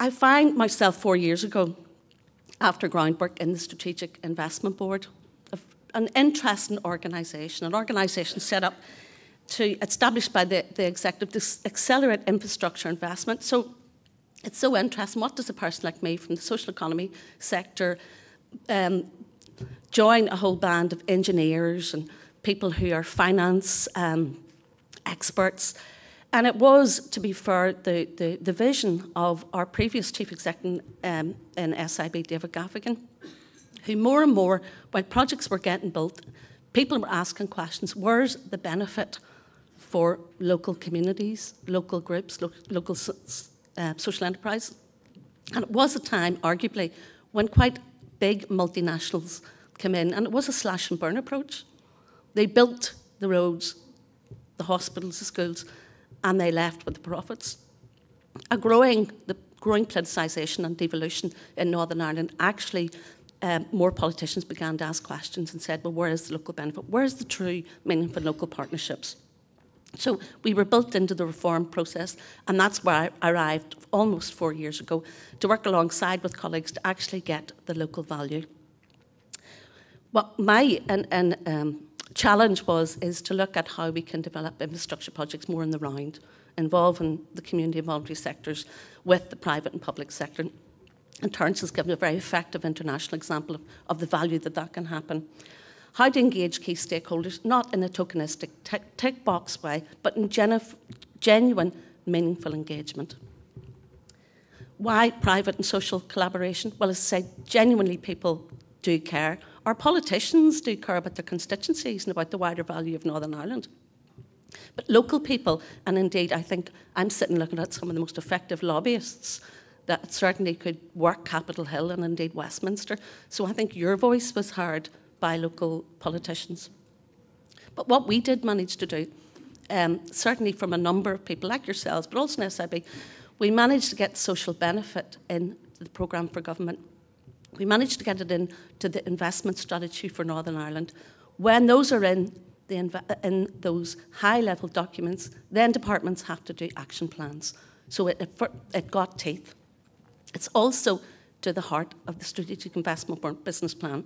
I found myself 4 years ago, after groundwork in the Strategic Investment Board, an interesting organisation, an organisation set up established by the executive to accelerate infrastructure investment. So it's so interesting. What does a person like me from the social economy sector join a whole band of engineers and people who are finance experts? And it was, to be fair, the vision of our previous chief executive in SIB, David Gaffigan, who more and more, when projects were getting built, people were asking questions: where's the benefit for local communities, local groups, local social enterprise? And it was a time, arguably, when quite big multinationals came in, and it was a slash and burn approach. They built the roads, the hospitals, the schools, and they left with the profits. The growing politicisation and devolution in Northern Ireland, actually more politicians began to ask questions and said, well, where is the local benefit? Where is the true meaningful local partnerships? So we were built into the reform process, and that's where I arrived almost 4 years ago, to work alongside with colleagues to actually get the local value. What my challenge is to look at how we can develop infrastructure projects more in the round, involving the community and voluntary sectors with the private and public sector. And Terence has given a very effective international example of the value that can happen. How to engage key stakeholders, not in a tokenistic tick box way, but in genuine, meaningful engagement. Why private and social collaboration? Well, as I say, genuinely people do care. Our politicians do care about their constituencies and about the wider value of Northern Ireland. But local people, and indeed I think I'm sitting looking at some of the most effective lobbyists that certainly could work Capitol Hill and indeed Westminster. So I think your voice was heard by local politicians. But what we did manage to do, certainly from a number of people like yourselves, but also in SIB, we managed to get social benefit in the programme for government. We managed to get it into the investment strategy for Northern Ireland. When those are in those high-level documents, then departments have to do action plans. So it got teeth. It's also to the heart of the Strategic Investment Business Plan.